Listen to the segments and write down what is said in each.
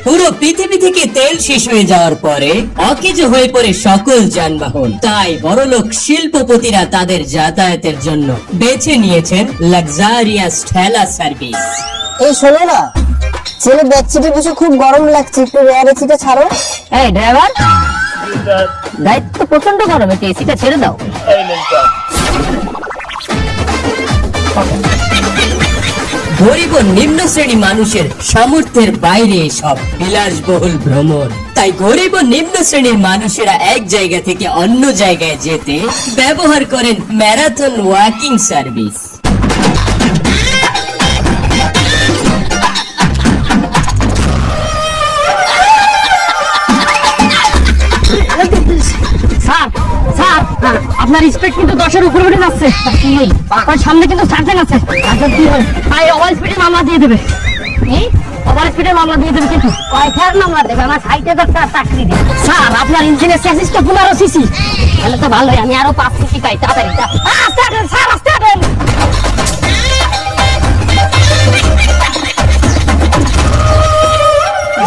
পুরো পৃথিবী থেকে তেল শেষ হয়ে যাওয়ার পরে অকেজ হয়ে পড়ে সকল যানবাহন। তাই বড়লোক শিল্পপতিরা তাদের যাতায়াতের জন্য বেছে নিয়েছেন লাক্সারিয়াস ঠেলা সার্ভিস। এই শোনো না, ছেলে ব্যাক সিটে বসে খুব গরম লাগছে, একটু রেয়ার সিটে ছাড়ো। এই ড্রাইভার, দায়িত্ব প্রচন্ড গরম, একটু এসিটা ছেড়ে দাও। গরিব ও নিম্ন শ্রেণী মানুষের সামর্থ্যের বাইরে সব বিলাসবহুল ভ্রমণ। তাই গরিব ও নিম্ন শ্রেণীর মানুষেরা এক জায়গা থেকে অন্য জায়গায় যেতে ব্যবহার করেন marathon walking service. Sir sir, আপনার স্পিড কিন্তু 10-এর উপরে উঠে যাচ্ছে। সামনে কিন্তু সার্জেন আছে, তাই ওভার স্পিডে মামলা দিয়ে দেবে। ওভার স্পিডে মামলা দিয়ে দেবে। কিন্তু কয়টার মামলা দেবে? আমার সাইটে তো চাকরি দেবে। স্যার, আপনার ইঞ্জিনের চেসিস তো 15 সিসি, তাহলে তো ভালোই, আমি আরো 5 সিসি পাই। তাড়াতাড়ি স্যার, আস্তে হাঁটেন।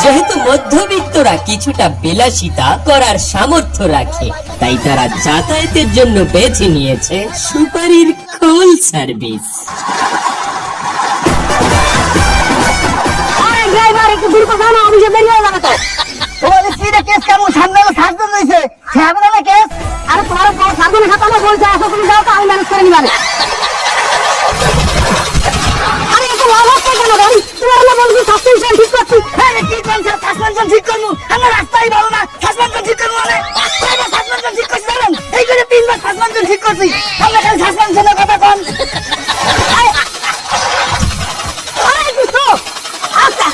যেহেতু মধ্যবিত্তরা কিছুটা বিলাসিতা করার সামর্থ্য রাখে, তাই তারা যাতায়াতের জন্য বেছে নিয়েছে সুপারির খোল সার্ভিস। ড্রাইভার, একটু দূর কথা না, অফিসে দেরি হয়ে যাবে তো। তোমার স্পিডে কেস কেমন? সামনে সার্জন রয়েছে, সামনে কেস। আরে তোমার সার্জনের সাথে আমার বলছে, আসো তুমি যাও, তো আমি ম্যানেজ করে নিবারে। আরে এত লাভ হচ্ছে কেন গাড়ি? তোমার না বলছি সাসপেনশন ঠিক করছি। আরে কি করছ? সাসপেনশন ঠিক করবো? আমার রাস্তাই ভালো না, সাসপেনশন ঠিক করবো মানে? সাসপেনশন ঠিক করছি জানেন? এই করে 3 বার সাসপেনশন ঠিক করছি। আমরা খালি সাসপেনশনের কথা কন। আরে দুটো আস্তে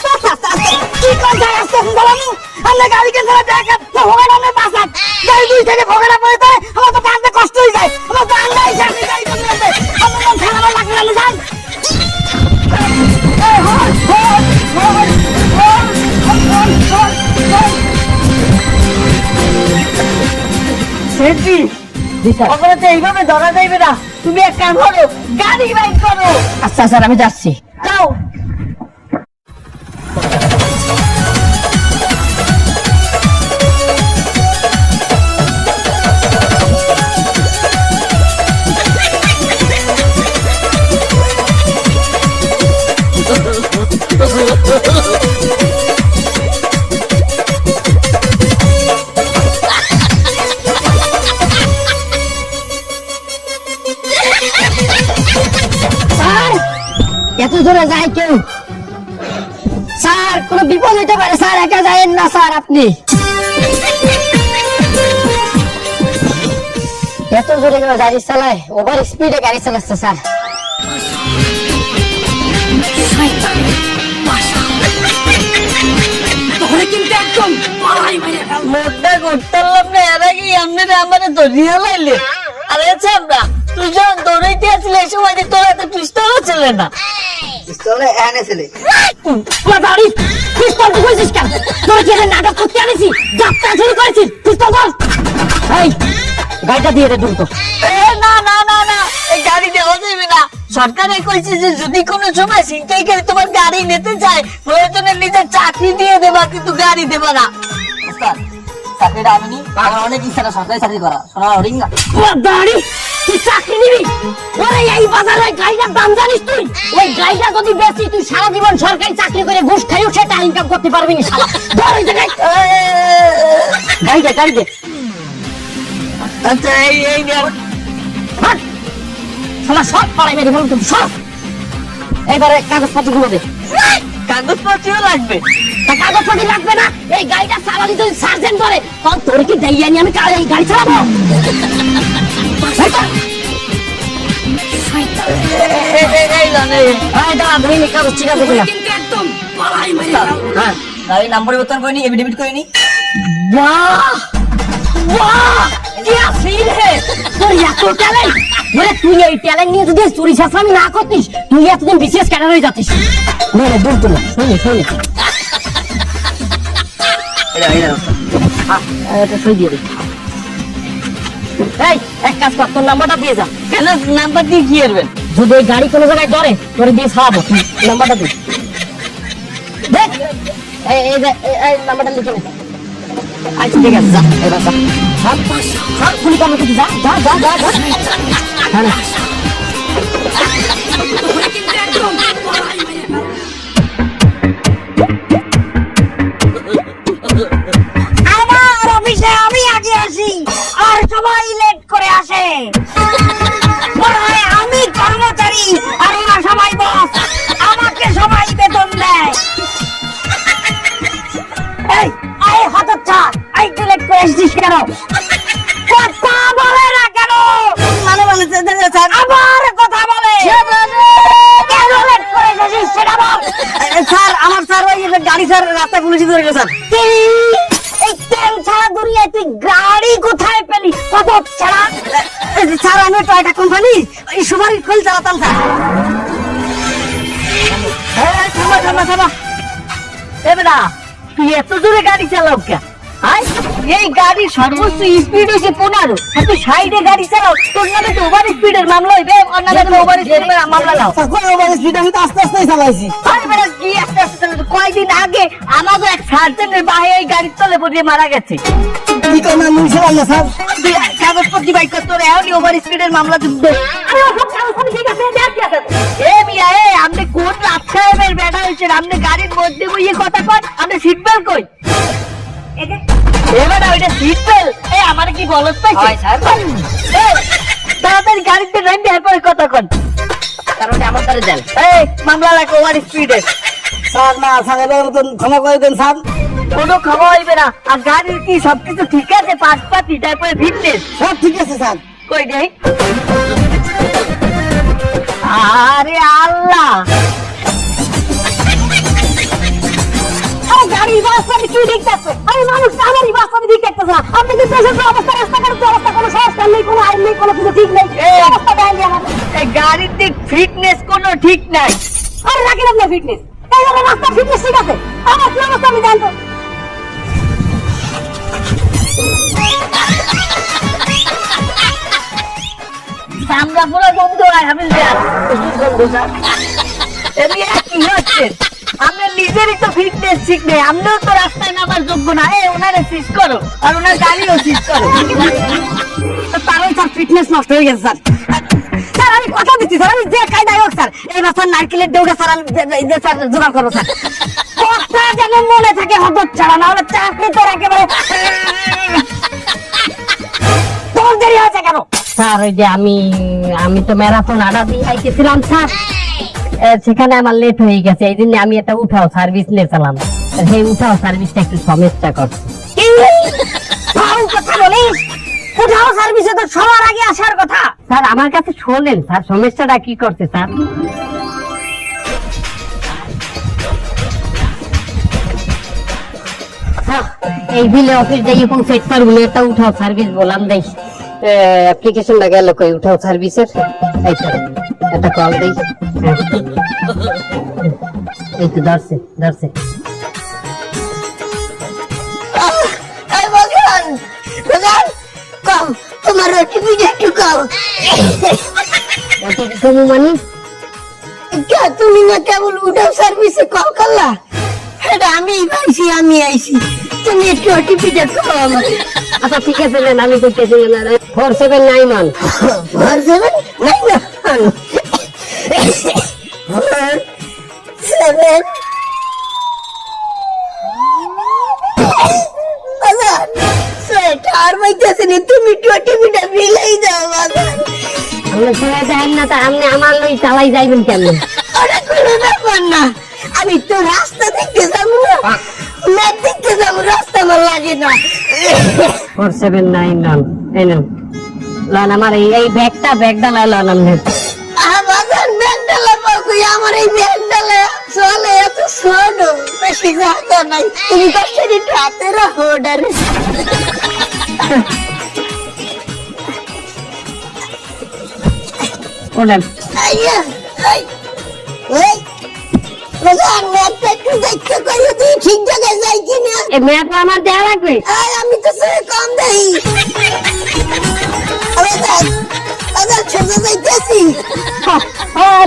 কি করছ? আস্তে বলামু আমরা গাড়ি কেন দেখা ভোগাড়া মে পাসাত গাড়ি দুই থেকে ভোগাড়া পড়ে যায়, আমার তো কাঁদতে কষ্ট হয়ে যায়। আমার তো আন্দাই সামনে গাড়ি চলে যাবে, আমার তো ঠেলা লাগবে না জান। সেটি অপরাধে এইভাবে ধরা যাইবে না। তুমি এক কাম করো, গাড়ি বাইক করো। আচ্ছা স্যার, আমি যাচ্ছি। যাও। এত দূরে যায় কেউ? স্যার, কোনো বিপদ হইতে পারে স্যার, একা যায়েন না স্যার। আপনি এত জোরে গাড়ি চালায়, ওভার স্পিডে গাড়ি চালাচ্ছে স্যার। কিন্তু একদম মোটটা করতে পারলাম না, এর আগে আপনারা আমাদের ধরিয়ে লাইলে। আরে চামড়া, তুই যখন দৌড়াইতে আসলে এই সময় তোর এত পিস্তলও ছিল না। পিস্তলে এনে ছেলে বাড়ি পিস্তল তুই কইছিস কেন? তোর কি নাটক করতে আনিছি? যাত্রা শুরু করেছিস, পিস্তল বল। এই গাড়িটা দিয়ে দে দ্রুত। না না না না, এই গাড়ি দেওয়া যাবে না। সরকারে কইছে যে যদি কোনো সময় ছিনতাই করে তোমার গাড়ি নিতে চায়, প্রয়োজনে নিজের চাকরি দিয়ে দেবা, কিন্তু গাড়ি দেবা না। চাকরিটা আমি নি, আমার অনেক ইচ্ছা সরকারি চাকরি করা। শোনা রিং না দাঁড়ি, তুই চাকরি নিবি? ওরে এই বাজারে গাড়িটার দাম জানিস তুই? ওই গাড়িটা যদি বেশি, তুই সারা জীবন সরকারি চাকরি করে ঘুষ খাইও সেটা ইনকাম করতে পারবি না শালা। ধর এই জায়গায় গাড়ি দে। আচ্ছা এই শালা সব পাড়াই মেরে ফেলুন তুমি, সব। এবারে কাগজপত্রগুলো দে। কাগজপত্রও লাগবে? কাগজপত্র লাগবে না, এই গাড়িটা চালালি যদি সার্জেন্ট করে, তখন তোর কি দেয় আমি এই গাড়ি চালাবো? গাড়ি নাম পরিবর্তন করিনি, এফিডেভিট করিনি। তুই এই ট্যালেন্ট নিয়ে যদি চুরি চাষামি না করতিস, তুই এতদিন বিশেষ ক্যাডার হয়ে যাচ্ছিস। দূর তো না, শুনি সই দিয়ে দে। এই এক কাজ কর, তোর নাম্বারটা দিয়ে যা। কেন নাম্বার দিয়ে কি করবেন? যদি ওই গাড়ি কোনো জায়গায় ধরে, তোরে দিয়ে ছাড়াবো। নাম্বারটা দে। দেখ এই নাম্বারটা লিখে নে। আচ্ছা ঠিক আছে, যা এবার যা। সব খুলি কাম করতে যা যা যা যা যা। হ্যাঁ না। আমার অফিসে আমি আগে আসি আর সবাই লেট করে আসে। মনে হয় আমি কর্মচারী আর ওরা সবাই বস, আমাকে সবাই বেতন দেয়। এই এই হতচ্ছাড়, এই তুই লেট করে এসেছিস কেন? কথা বলে না কেন? মানে স্যার আবার কথা বলে কেন লেট করে এসেছিস সেটা বল। স্যার আমার স্যার ওই গাড়ি স্যার রাস্তায় পুলিশ ধরে গেল স্যার। এই তেল ছাড়া দুনিয়ায় তুই গাড়ি কোথায় পেলি? কত ছাড়া? স্যার আমি টয়টা কোম্পানি এই সুপারি খোল চালাতাম স্যার। থামা থামা থামা, এ বেটা তুই এত জোরে গাড়ি চালাও কে? এই গাড়ি সর্বোচ্চ স্পিড হয়েছে 15, আর তুই সাইডে গাড়ি চালাও, তোর নামে তো ওভার স্পিডের মামলা হইবে। ওর নামে তো ওভার স্পিডের মামলা নাও। আমি তো আস্তে আস্তেই চালাইছি। আরে বেটা কি আস্তে আস্তে চালাচ্ছিস? কয়দিন আগে আমাদের এক সার্জেন্টের ভাই এই গাড়ির তলে পড়ে মারা গেছে। কি করলাম মুছে আল্লাহ স্যার। তুই কাগজপত্র বাইক কর, তোর এখনই ওভার স্পিডের মামলা দিবে। আরে ওসব কাগজপত্র ঠিক আছে, দেখ কি আছে। এ মিয়া এ আপনি কোন রাত সাহেবের বেটা হইছেন? আপনি গাড়ির মধ্যে বইয়ে কথা কন, আপনি সিট বেল্ট কই? এবার ওইটা সিট বেল্ট এ আমার কি বলছ পাইছে? হয় স্যার। এই, তাড়াতাড়ি গাড়িতে নামবে এরপরে কথা কন। কারণ আমার দ্বারা দেন। এই মামলা লাগে ওভার স্পিডে। স্যার না স্যার এবার তো ক্ষমা করে দেন স্যার। কোনো খবর হইবে না। আর গাড়ির কি সবকিছু ঠিক আছে? পাশপাতি তারপরে ফিটনেস সব ঠিক আছে স্যার। কই দেই? আরে আল্লাহ, গাড়ির বাসটা কি দেখতেছে? আরে মানুষ আমারই বাসটা দেখতেছে না। আপনি কি পেশেন্টের অবস্থা, রাস্তাঘাটের যে অবস্থা, কোনো সংস্কার নেই, কোনো আইন নেই, কোনো কিছু ঠিক নেই। এই অবস্থা দেখেন আমার। এই গাড়ির দিক ফিটনেস কোনো ঠিক নাই। আরে রাখেন আপনার ফিটনেস, এই হলো রাস্তা ফিটনেস ঠিক আছে। আমার কি অবস্থা আমি জানতো। আমরা পুরো বন্ধু হয় আমি কি হচ্ছে? আপনার নিজেরই তো ফিটনেস ঠিক নেই, আপনিও তো রাস্তায় নামার যোগ্য না। ওনারে সিজ করো আর ওনার গাড়িও সিজ করো। তারও স্যার ফিটনেস নষ্ট হয়ে গেছে স্যার। স্যার আমি কথা দিচ্ছি স্যার, আমি যে কায়দায় হোক স্যার এইবার স্যার নারকেলের দেউটা স্যার আমি স্যার জোগাড় করবো স্যার। কথা যেন মনে থাকে হতচ্ছাড়া, না হলে চাকরি তোর একেবারে। তোর দেরি হয়েছে কেন? স্যার ওই যে আমি তো ম্যারাথন আডা দিয়ে আইতেছিলাম স্যার, সেখানে আমার লেট হয়ে গেছে। এই জন্য আমি একটা উঠাও সার্ভিস নিয়েছিলাম। সেই উঠাও সার্ভিসটা একটু সমস্যা করছে। কথা বলিস? উঠাও সার্ভিসে তো সবার আগে আসার কথা। স্যার আমার কাছে শোনেন স্যার, সমস্যাটা কি করছে স্যার? এই বিলে অফিস যাই পৌঁছাইতে পারবো না, একটা উঠাও সার্ভিস বললাম দেই। অ্যাপ্লিকেশনটা গেল কই উঠাও সার্ভিসের? এই তো একটা কল দেই। এই তো ধরছে ধরছে। তোমার ওটিপিটা একটু কম। মানে তুমি না কেবল উঠাও সার্ভিসে কল করলা, এটা আমি পাইছি, আমি আইছি। তুমি একটু ওটিপিটা কম। আচ্ছা ঠিক আছে নেন, আমি করতেছি 4791 তুমি ওটিপিটা মিলাই দাও বাজার। আমরা শুনে দেন না, তা আপনি আমার লই চালাই যাইবেন কেমন? ওরা কোনো ব্যাপার না, আমি তো রাস্তা দেখতে যাবো না, ম্যাপ দেখতে যাবো, রাস্তা আমার লাগে না। 4791 এই নেন লন আমার এই ব্যাগটা লন আপনি। বাজার ব্যাগ ডালা পাবো, আমার এই ব্যাগ ডালা চলে এত ছোট, বেশি জায়গা নাই। তুমি কষ্টের একটু হাতে রাখো ওটারে। ওনেন আইয়া এই এই বাজার ম্যাপটা একটু দেখতে কইও, তুই ঠিক জায়গায় যাই কিনা। এই ম্যাপটা আমার দেয়া লাগবে। আমি তো সে কম দেই। বাজার ছোট যাইতেছি।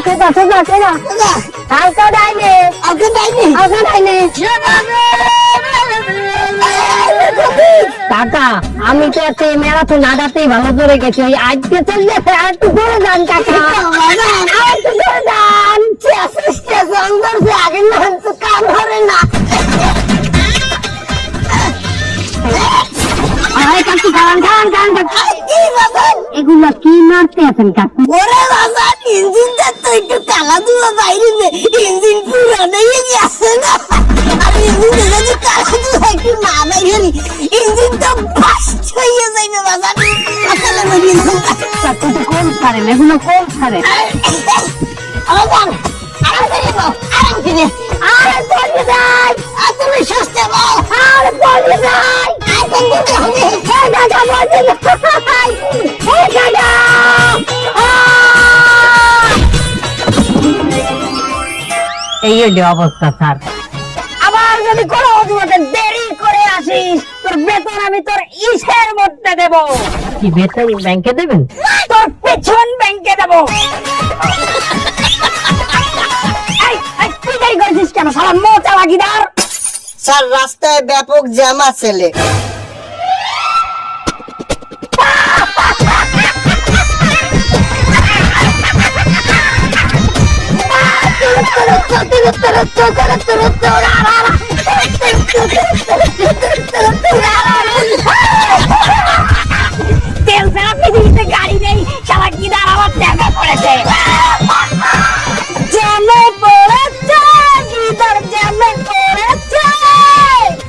সোজা বাজার হালকা ডাইনে আগে যাইনি। ডাইনে কাকা আমি তো এত ম্যারাথন আদাতেই ভালো করে গেছি, ওই আজকে চললে আর একটু করে যান কাকা, আর একটু করে যান। আগে না তো কাম করে না। আরে কাকু খান খান খান, এগুলো কি মারতে আছেন কাকু? ওরে বাবা, ইঞ্জিনটা তো একটু কালা ধোয়া বাইরে, ইঞ্জিন পুরানো গেছে না, আর ইঞ্জিন যদি কালা ধোয়া একটু না বাইরে, ইঞ্জিন তো ফাস্ট হয়ে যায় না বাবা। আসলে কাকু তো কম ছাড়েন, এগুলো কম ছাড়েন। তুমি সুস্থ বল, আর বলে যাই এই হলো অবস্থা স্যার। আবার যদি কোনো অজুহাতে দেরি করে আসিস, তোর বেতন আমি তোর ইসের মধ্যে দেব। কি বেতন ব্যাংকে দেবেন? তোর পেছন ব্যাংকে দেব। তুই দেরি করেছিস কেন সারা মোটা লাগিদার? স্যার রাস্তায় ব্যাপক জ্যাম আছে। তেল ছাড়া পৃথিবীতে গাড়ি নেই, সারা গিদার আমার জ্যামে পড়েছে। জ্যামে পড়েছে, গিদার জ্যামে পড়েছে।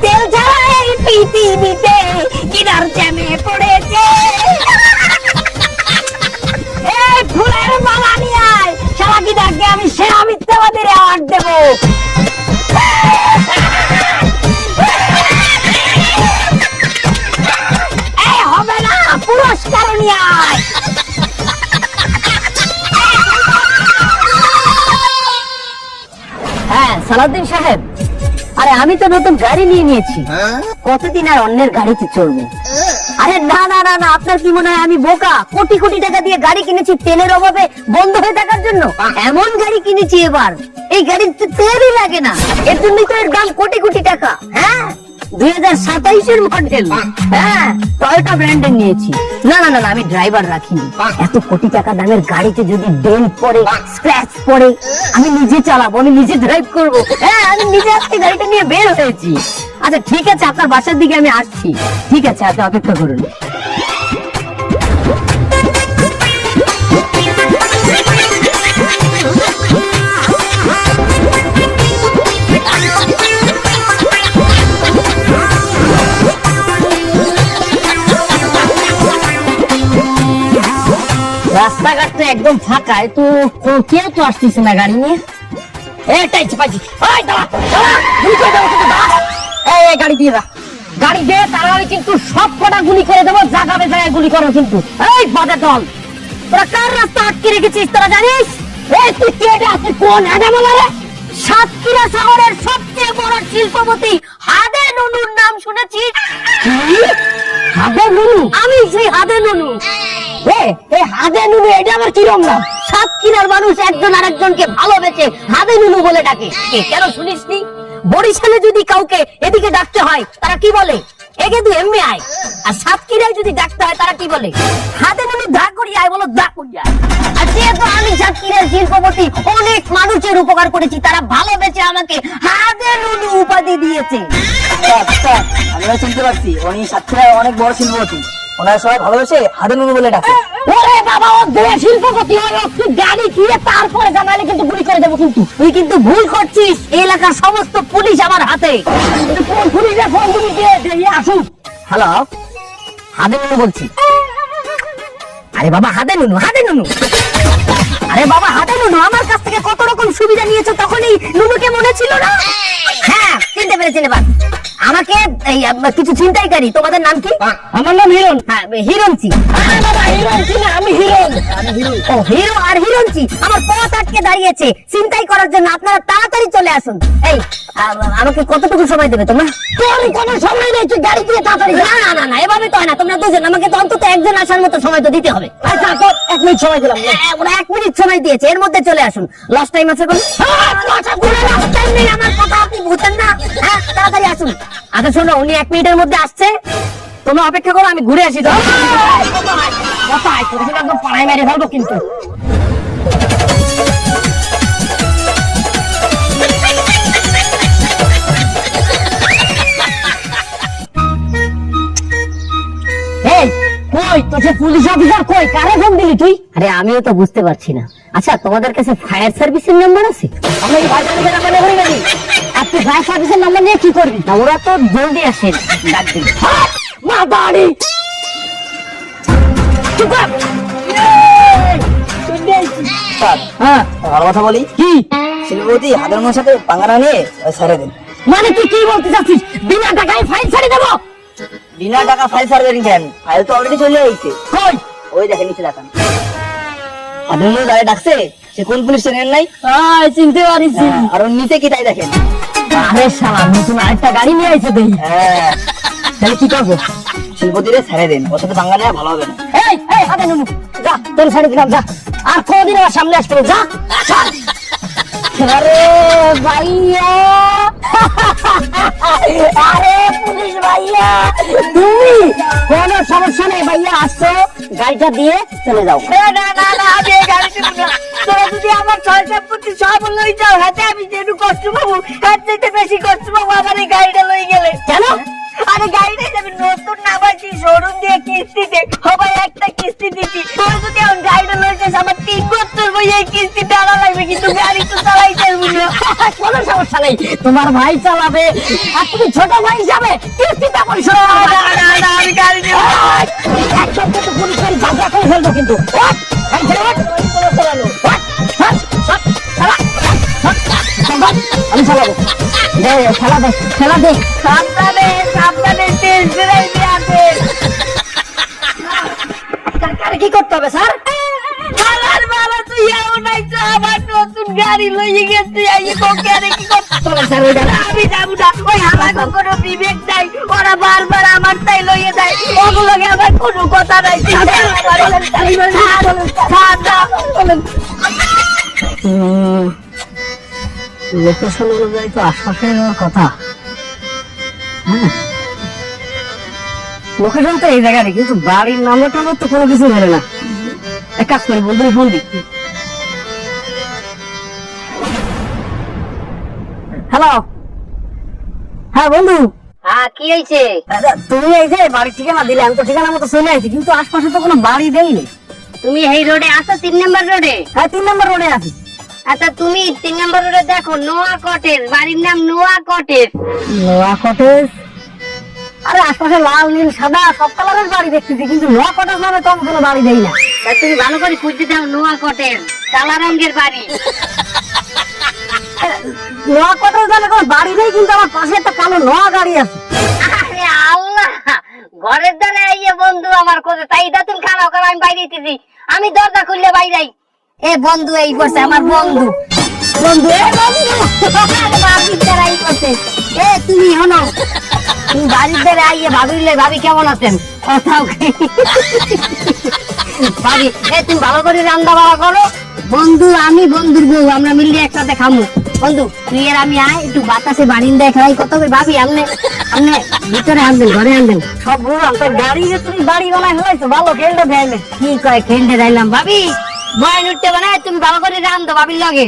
তেল ছাড়া এই পৃথিবীতে গিদার জ্যামে পড়েছে। এই ফুলের মালা নিয়ে আয়, সারা গিদারকে আমি সেরা মিথ্যাবাদীর অ্যাওয়ার্ড দেবো। এই হবে না, পুরস্কার নিয়ে আয়। হ্যাঁ সালাউদ্দিন সাহেব, আরে আমি তো নতুন গাড়ি নিয়ে নিয়েছি, কতদিন আর অন্যের গাড়িতে চলবো? আরে না না না না, আপনার কি মনে হয় আমি বোকা? কোটি কোটি টাকা দিয়ে গাড়ি কিনেছি তেলের অভাবে বন্ধ হয়ে থাকার জন্য? এমন গাড়ি কিনেছি এবার, এই গাড়ির তেলই লাগে না, এর জন্যই তো এর দাম কোটি কোটি টাকা। হ্যাঁ 2027 মডেল, হ্যাঁ টয়োটা ব্র্যান্ডের নিয়েছি। না না না না, আমি ড্রাইভার রাখিনি। এত কোটি টাকা দামের গাড়িতে যদি ডেন্ট পড়ে, স্ক্র্যাচ পড়ে, আমি নিজে চালাবো, আমি নিজে ড্রাইভ করবো। হ্যাঁ আমি নিজে আজকে গাড়িটা নিয়ে বের হয়েছি। আচ্ছা ঠিক আছে, আপনার বাসার দিকে আমি আসছি। ঠিক আছে, আপনি অপেক্ষা করুন। রাস্তাঘাট তো একদম ফাঁকা, তো কেউ তো আসতেছে না গাড়ি নিয়ে। এটাই পাইছি, ওই দাঁড়া দাঁড়া, গুলি করে দেবো কিন্তু, দাঁড়া। এই গাড়ি দিয়ে দাও, গাড়ি দে, তারা আমি কিন্তু সব কটা গুলি করে দেবো, জায়গাবে জায়গায় গুলি করো কিন্তু। এই বাজে দল, তোরা কার রাস্তা আটকে রেখেছিস তোরা জানিস? এই তুই কে রে? তুই কোন আদামলা রে? সাতক্ষীরা শহরের সবচেয়ে বড় শিল্পপতি হাদে নুনুর নাম শুনেছিস? কি হাদে নুনু? আমি সেই হাদে নুনু। হাদে নুনু, এটা আমার কিরম নাম? সাতক্ষীরার মানুষ একজন আরেকজনকে ভালোবেসে হাদে নুনু বলে ডাকে। কেন শুনিসনি? বরিশালে যদি কাউকে এদিকে ডাকতে হয় তারা কি বলে? একে তুই এমনি আয়। আর সাতক্ষীরায় যদি ডাকতে হয় তারা কি বলে? হাদে নুনু দা করি আয়, বলো দা করি আয়। আর যেহেতু আমি সাতক্ষীরার শিল্পপতি, অনেক মানুষের উপকার করেছি, তারা ভালোবেসে আমাকে হাদে নুনু উপাধি দিয়েছে। আমরা চিনতে পারছি, উনি সাতক্ষীরার অনেক বড় শিল্পপতি, ওনার সবাই ভালোবেসে হাদে নুনু বলে ডাকে। ওরে বাবা, ও শিল্পপতি হয়, তুই গাড়ি কিনে তারপরে জানালে কিন্তু গুলি করে দেবো কিন্তু। তুই কিন্তু ভুল করছিস, এই এলাকার সমস্ত পুলিশ আমার হাতে। কোন পুলিশে ফোন দিবি? আসুন। হ্যালো, হাদে নুনু বলছি। আরে বাবা হাদে নুনু, হাদে নুনু, আরে বাবা হাদে নুনু, আমার কাছ থেকে কত রকম সুবিধা নিয়েছো, তখনই নুনুকে মনে ছিল না? হ্যাঁ চিনতে পেরেছেন এবার। আমাকে এই কিছু ছিনতাইকারী, তোমাদের নাম কি? আমার নাম হিরণ। হ্যাঁ হিরণচি। বাবা হিরণচি না, আমি হিরণ। ও হিরো আর হিরণচি আমার পথ আটকে দাঁড়িয়েছে ছিনতাই করার জন্য, আপনারা তাড়াতাড়ি চলে আসুন। এই আমাকে কতটুকু সময় দেবে তোমরা? তোর কোনো সময় নেই, তুই গাড়ি দিয়ে তাড়াতাড়ি। না না না না, এভাবে তো হয় না, তোমরা দুজন, আমাকে তো অন্তত একজন আসার মতো সময় তো দিতে হবে। আচ্ছা তো 1 মিনিট সময় দিলাম। ওরা 1 মিনিট সময় দিয়েছে, এর মধ্যে চলে আসুন। লস টাইম আছে কোন? লস টাইম নেই, আমার কথা আপনি বুঝেন না? হ্যাঁ তাড়াতাড়ি আসুন। আচ্ছা শোনো, উনি 1 মিনিটের মধ্যে আসছে, তুমি অপেক্ষা করো, আমি ঘুরে আসি। একদম পাড়ায় মেরে ফেলবো কিন্তু। এই, কই তো সে পুলিশ অফিসার কই? কারে ফোন দিলি তুই? আরে আমিও তো বুঝতে পারছি না। আচ্ছা, তোমাদের কাছে ফায়ার সার্ভিসের নাম্বার আছে? আমরা এই ফায়ার সার্ভিসের নাম্বার নেবো নাকি? আর তুই ফায়ার সার্ভিসের নাম্বার নিয়ে কি করবি? না, ওরা তো জলদি আসে, ডাক দিবি। মা বাড়ি চুপ কর। হ্যাঁ, ভালো কথা বলি কি শিল্পপতি হাতের সাথে পাঙ্গানা নিয়ে ছেড়ে দিন। মানে তুই কি বলতে চাচ্ছিস? বিনা টাকায় ফাইল ছেড়ে দেবো? বিনা টাকা ফাইল সার্ভেরিং কেন? ফাইল তো অলরেডি চলে এসেছে। কই? ওই দেখেন, নিচে দেখান। আপনার গাড়ি ডাকছে, সে কোন পুলিশ চেনেন নাই? চিনতে পারিছি। আর ওর নিচে কি তাই দেখেন। আরে শালা, নতুন আরেকটা গাড়ি নিয়ে আইছে দেখি। হ্যাঁ, তাহলে কি করবো? শিল্পপতিরে ছেড়ে দিন, ওর সাথে পাঙ্গা নেওয়া ভালো হবে না। এই এই হাতে নুনু, যা তোর ছেড়ে দিলাম, যা। আর কোনদিন আমার সামনে আসতে হবে, যা। ছাড়। আরে ভাইয়া, আরে পুলিশ ভাইয়া, তুমি কোনো সমস্যা নেই ভাইয়া, আসছো, গাড়িটা দিয়ে চলে যাও। না না না, আমি এই গাড়ি দেবো না। তোরা যদি আমার ছয় সম্পত্তি সব লই যাও, হাতে আমি যেটু কষ্ট পাবো, হাত চাইতে বেশি কষ্ট পাবো আমার এই গাড়িটা লই গেলে। কেন? আরে গাড়িটাই যাবে নতুন নামাইছি শোরুম দিয়ে কিস্তিতে, সবাই একটা কিস্তি দিচ্ছি। তোর যদি এখন গাড়িটা লই যাস, আমার 3 বছর বই এই কিস্তি টানা লাগবে, কিন্তু গাড়ি তো চালাইতে বুঝলো। কোনো সমস্যা নেই, তোমার ভাই চালাবে, আর তুমি ছোট ভাই হিসাবে কিস্তিটা পরিশোধ করবে। না না না, আমি গাড়ি দেবো না। একদম কিন্তু পুলিশ গাড়ি ঝাঁঝা করে ফেলবো কিন্তু। ওঠ, গাড়ি ছেড়ে ওঠ। ওঠ, হাট, হাট, চালা, হাট, হাট, আমি চালাবো। দে, খেলা দে, খেলা দে। সাবধানে সাবধানে, তেল বেরাই দিয়ে আছে। কারে কি করতে হবে স্যার? বালার বালা, তুই এও নাই তো, আমার নতুন গাড়ি লইয়ে গেছে, এই বকে আরে কি করতে চলো স্যার, ওই গাড়ি। আমি যাবো না। ওই আমার কোনো বিবেক নাই, ওরা বারবার আমার তাই লইয়ে যায়, ওগুলোকে আমার কোনো কথা নাই। লোকেশন অনুযায়ী তো আশপাশে যাওয়ার কথা। হ্যাঁ, লোকেশন তো এই জায়গায়, কিন্তু বাড়ির নাম্বার টাম্বার তো কোনো কিছু ধরে না। এক কাজ করি, বন্ধু ফোন দি। হ্যালো, হ্যাঁ বন্ধু। হ্যাঁ, কি হয়েছে? আচ্ছা, তুমি এই যে বাড়ির ঠিকানা দিলে, আমি তো ঠিকানা মতো চলে আসছি, কিন্তু আশপাশে তো কোনো বাড়ি দেয়নি। তুমি এই রোডে আসো, 3 নম্বর রোডে? হ্যাঁ, 3 নম্বর রোডে আছি। আচ্ছা, তুমি 3 নম্বর রোডে দেখো, নোয়া কটেজ, বাড়ির নাম নোয়া কটেজ। নোয়া কটেজ? আরে আশপাশে লাল নীল সাদা সব কালারের বাড়ি দেখতেছি, কিন্তু নোয়া কটেজ নামে তো আমি কোনো বাড়ি দেই না। তা তুমি ভালো করে খুঁজতে দাও, নোয়া কটেজ, কালা রঙের বাড়ি। নোয়া কটেজ নামে কোনো বাড়ি নেই, কিন্তু আমার পাশে একটা কালো নোয়া গাড়ি আছে। আরে আল্লাহ, ঘরের দ্বারে আইয়ে বন্ধু আমার কোথায়, তাই দা তুমি খারাপ করো, আমি বাইরে দিতেছি। আমি দরজা খুললে বাইরাই। এ বন্ধু এই করছে, আমার বন্ধু। বন্ধু, এ বন্ধু, আরে বাবির দ্বারা এই করছে। এ তুমি হনো, তুমি বাড়ির দ্বারে আইয়ে ভাবিলে, ভাবি কেমন আছেন? কথাও ভাবি, এ তুমি ভালো করে রান্না বাড়া করো। বন্ধু, আমি বন্ধুর বউ, আমরা মিলিয়ে একসাথে খামু। বন্ধু তুই আর আমি আয়, একটু বাতাসে বারিন্দায় খাই। কত করে ভাবি, আমনে আমনে ভিতরে আনবেন, ঘরে আনবেন। সব বুঝলাম, তোর গাড়ি যে তুমি বাড়ি বানাই ফেলাইছো, ভালো খেলতে দেয়নি। কি কয় খেলতে যাইলাম ভাবি, বয়ান উঠতে বানায়, তুমি ভালো করে রান্ধো ভাবির লগে।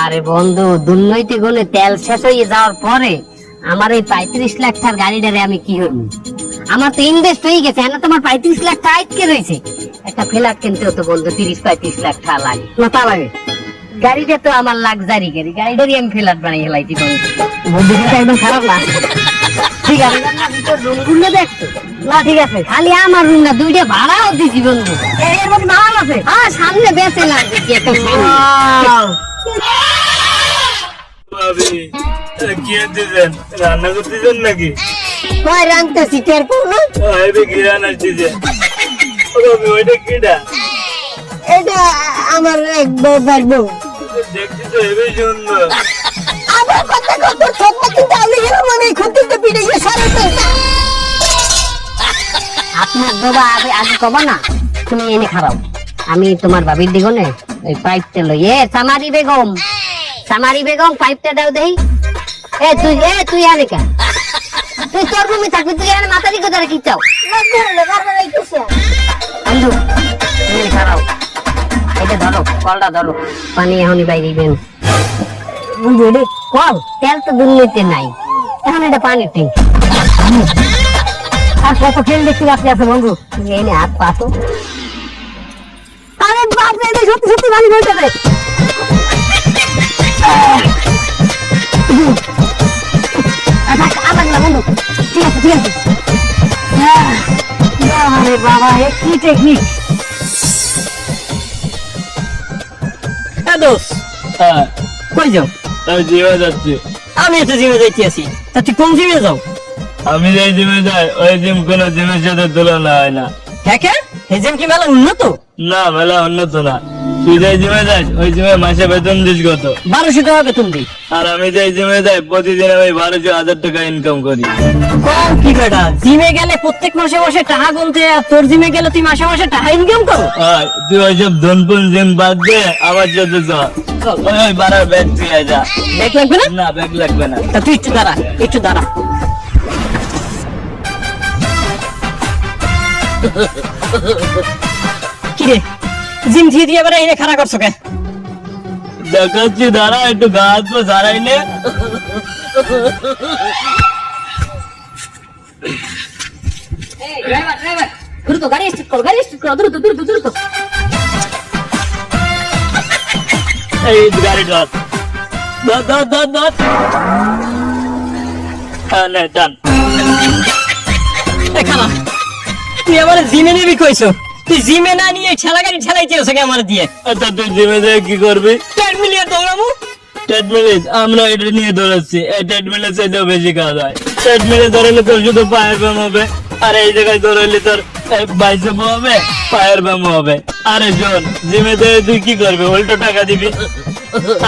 আরে বন্ধু, দুর্নৈতিক গুণে তেল শেষ হয়ে যাওয়ার পরে আমার এই 35 লাখ টাকার গাড়িটারে আমি কি হইব? আমার তো ইনভেস্ট হয়ে গেছে, না তোমার 35 লাখ টাকা আটকে রয়েছে। একটা ফ্ল্যাট কিনতে হতো বন্ধু, 30-35 লাখ টাকা লাগে। না তা লাগে? গাড়িটা তো আমার লাক্সারি গাড়ি, গাড়িটারই আমি ফ্ল্যাট বানাই হেলাইছি বন্ধু। বুদ্ধি কিন্তু একদম খারাপ না। ঠিক আছে, ভিতর রুমগুলো দেখছো? না ঠিক আছে, খালি আমার রুম না, 2টা ভাড়াও দিছি বন্ধু। এর মধ্যে মাল আছে। হ্যাঁ, সামনে বেঁচে লাগবে কি একটা সামনে। Wow! ভাবি, কি আনতেছেন? রান্না করতেছেন নাকি? কয় রাঁধতেছি টের করবো? আরে কি রান্না আসতেছে? ও ভাবি, ওইটা কিটা? এটা আমার এক বউবার বউ। দেখছি তো হেবি সুন্দর। আমার কথা কত ছোট, কিন্তু আমি এরকম মানে খুঁটিতে পিড়ে গিয়ে সারা আপনার বাবা আগে কবা না, তুমি এনে খারাপ। আমি তোমার ভাবির দিগনে ওই পাইপটা লই। A summary Begum, summary Begum, পাইপটা দাও দেই। এ তুই আনে কেন? তুই তোর রুমে থাকবি, তুই এখানে মাতারি কথা কি চাও? বন্ধু তুমি খারাপ, এটা ধরো, কলটা ধরো, পানি এখনই বাইরে বেন। বন্ধু এটা কল, তেল তো দুর্নীতি নাই, এখন এটা পানির ট্যাঙ্ক। আর কত খেল দেখতে বাকি আছে বন্ধু, তুমি এনে হাত পাতো। আরে বাপ রে, সত্যি সত্যি পানি বলতে হবে। বন্ধু ঠিক আছে ঠিক আছে। আরে বাবা, এ কি টেকনিক! দোষ হ্যাঁ কই যাও? আমি জিমে যাচ্ছি। আমি তো জিমে যাইতে আছি, তা তুই কোন জিমে যাও? আমি যে জিমে যাই ওই জিম কোন জিমের সাথে তুলনা হয় না। হ্যাঁ কে? এই জিম কি মেলা উন্নত? না মেলা উন্নত না। তুই যে জিমে যাস ওই জিমে মাসে বেতন দিস কত? 1200 টাকা বেতন দিই। আর আমি যে জিমে যাই প্রতিদিন আমি 12,000 টাকা ইনকাম করি। কম কি বেটা, জিমে গেলে প্রত্যেক মাসে মাসে টাকা গুনতে, আর তোর জিমে গেলে তুই মাসে মাসে টাকা ইনকাম করো। আর তুই ওইসব ধনপুন জিম বাদ দে, আমার সাথে চল। ওই বাড়ার ব্যাগ তুই যা। ব্যাগ লাগবে না? না ব্যাগ লাগবে না। তা তুই একটু দাঁড়া, একটু দাঁড়া। কিরে জিম দিয়ে দিয়ে এবারে এনে খাড়া করছো কে? দেখাচ্ছি দাঁড়া, একটু গা হাত পা সারাই নে। ড্রাইভার ড্রাইভার দ্রুত গাড়ি স্টার্ট করো, গাড়ি স্টার্ট করো, দ্রুত দ্রুত দ্রুত। এই গাড়ি ধর ধর ধর ধর ধর। হ্যাঁ নে টান। এ খালা, তুই আমার জিমে নিবি কইছো, তুই জিমে না নিয়ে ঠেলা গাড়ি ঠেলাইতে আছে আমার দিয়ে। আচ্ছা তুই জিমে যাই কি করবি? ট্রেডমিলে দৌড়াবো। ট্রেডমিলে আমরা এটা নিয়ে দৌড়াচ্ছি, এই ট্রেডমিলের চাইতেও বেশি কাজ হয়। ট্রেডমিলে দৌড়ালে তোর শুধু পায়ের ব্যায়াম হবে, আর এই জায়গায় দৌড়ালে তোর বাইসেপ হবে, পায়ের ব্যায়াম হবে। আরে শোন, জিমে দিয়ে তুই কি করবি? উল্টো টাকা দিবি।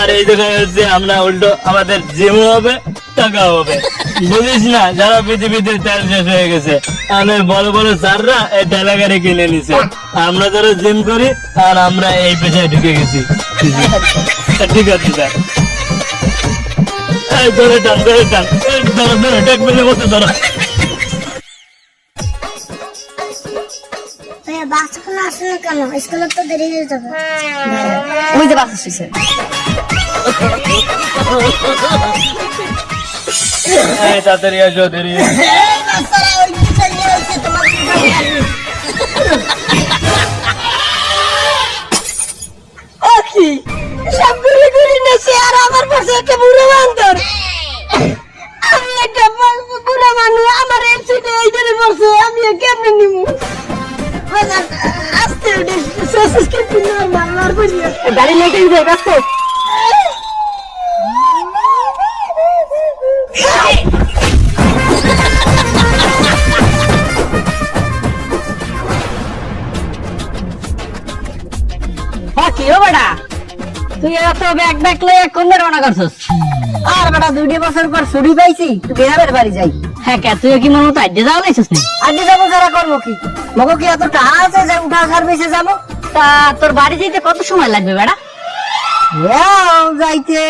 আর এই জায়গায় হচ্ছে আমরা উল্টো, আমাদের জিমও হবে টাকা হবে। বুঝিস না, যারা পৃথিবীতে তেল শেষ হয়ে গেছে, আমাদের বড় বড় স্যাররা এই ঠেলা গাড়ি কিনে নিছে। আমরা যারা জিম করি আর আমরা এই পেশায় ঢুকে গেছি। ঠিক আছে স্যার, এই ধরে টান ধরে টান, এই ধরো ধরো ট্রেডমিলের মতো ধরো। বাস এখন আসে না কেন? স্কুলে তো দেরি হয়ে যাবে। ওই যে বাস আসছে। এই তাড়াতাড়ি আসো, দেরি হয়ে গেছে। সব ঘুরে ঘুরে নেছে, আর আমার পাশে একটা বুড়ো বান্দর। আমি একটা বুড়ো মানুষ, আমার এক্সিডেন্ট এইখানে পড়ছে, আমি কেমনে নিবো? আস্তে উঠে শেষ কিন্তু মারবার বুঝিয়ে গাড়ি লেগে যায় ব্যস্ত। কি ও বেটা, তুই এত ব্যাগ ব্যাগ লয়ে কোন রওনা করছস? আর বেটা 2 বছর পর ছুটি পাইছি, তুই বিহারের বাড়ি যাই। হ্যাঁ কে, তুই কি মন মতো আড্ডে যাওয়া লাইছিস না? আড্ডে যাবো যারা করবো কি, মগো কি এত টাকা আছে যে উঠা সার্ভিসে যাবো? তা তোর বাড়ি যেতে কত সময় লাগবে বেটা? যাইতে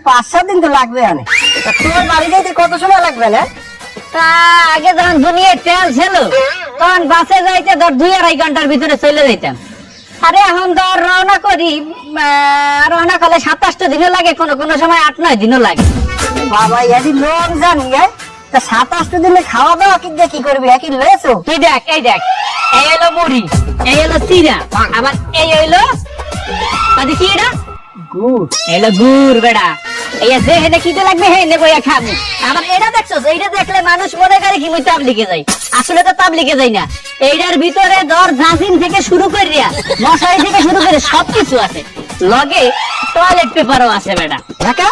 5-7 দিন তো লাগবে। আনে তোর বাড়ি যাইতে কত সময় লাগবে না? তা আগে যখন দুনিয়ায় তেল ছিল তখন বাসে যাইতে ধর 2-2.5 ঘন্টার ভিতরে চলে যাইতাম। আরে এখন ধর রওনা করি, রওনা করলে 27 দিনও লাগে, কোনো কোনো সময় 8-9 দিনও লাগে। বাবা এদি লোক জানি, তা 27 দিনে খাওয়া দাওয়া কি করবি? কি লয়েছো? তুই দেখ, এই দেখ, এই হলো মুড়ি, এই হলো চিরা, আবার এই হইলো কি এটা গুড়, এলো গুড় বেড়া। এই যে হেনে খিদে লাগবে হেনে বইয়া খাবো। আবার এটা দেখছো, এইটা দেখলে মানুষ মনে করে কি মুই তাবলিগে যাই, আসলে তো তাবলিগে যাই না। এইটার ভিতরে ধর জাজিম থেকে শুরু করিয়া মশারি থেকে শুরু করে সবকিছু আছে, লগে টয়লেট পেপারও আছে বেড়া। ঢাকা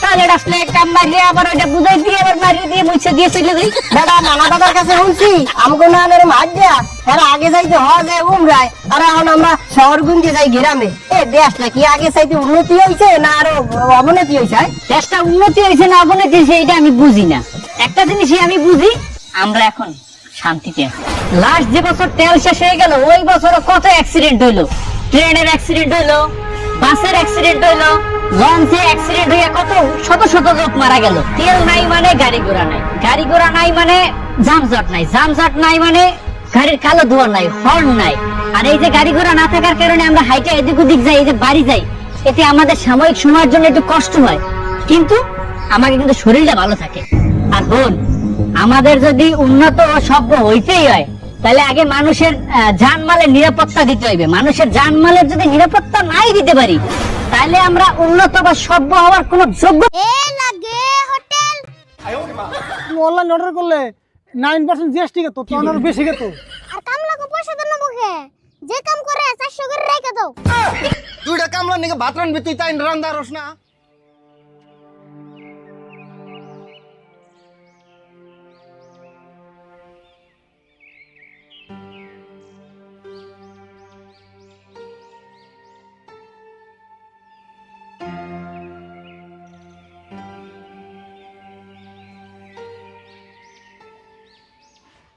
টয়লেট আসলে কাম মারিয়ে আবার ওইটা বুঝাই দিয়ে আবার মারিয়ে দিয়ে মুছে দিয়ে চলে যাই। বেড়া নানা দাদার কাছে শুনছি আমগো নানের মাঠ দেয়া এরা আগে যাইতে হজে উমরায়, আর এখন আমরা শহরগুঞ্জে যাই গ্রামে। এ দেশটা কি আগে চাইতে উন্নতি হয়েছে না আরো অবনতি হয়েছে? দেশটা উন্নতি হয়েছে না অবনতি হয়েছে এটা আমি বুঝি না। একটা জিনিসই আমি বুঝি, আমরা এখন শান্তিতে আছি। লাস্ট যে বছর তেল শেষ হয়ে গেল ওই বছর কত অ্যাক্সিডেন্ট হইলো, ট্রেনের অ্যাক্সিডেন্ট হইলো, বাসের অ্যাক্সিডেন্ট হইলো, লঞ্চে অ্যাক্সিডেন্ট হয়ে কত শত শত লোক মারা গেল। তেল নাই মানে গাড়ি ঘোড়া নাই, গাড়ি ঘোড়া নাই মানে জামজট নাই, জামজট নাই মানে গাড়ির কালো ধোঁয়া নাই, হর্ন নাই। আর এই যে গাড়ি ঘোড়া না থাকার কারণে আমরা হাইটে এদিক ওদিক যাই, এই যে বাড়ি যাই, এতে আমাদের সাময়িক সময়ের জন্য একটু কষ্ট হয়, কিন্তু আমাকে কিন্তু শরীরটা ভালো থাকে। আর বোন, আমাদের যদি উন্নত ও সভ্য হইতেই হয়, তাহলে আগে মানুষের জানমালের নিরাপত্তা দিতে হইবে। মানুষের জানমালের যদি নিরাপত্তা নাই দিতে পারি, তাহলে আমরা উন্নত বা সভ্য হওয়ার কোন যোগ্য। এ লাগে হোটেল অনলাইন অর্ডার করলে 9% জিএসটি কে তো তোর বেশি কে তো আর কামলা কো পয়সা দেন না মুখে, যে কাম করে 400 করে রেখে দাও। দুইটা কামলা নিকে ভাত রানবি তুই তাই রান্দা রস না।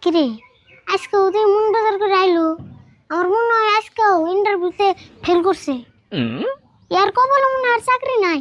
কিরে আজকে ওদের মন বাজার করে আইলো, আমার মনে হয় আজকেও ইন্টারভিউতে ফেল করছে। ইয়ার কপালে মনে হয় আর চাকরি নাই।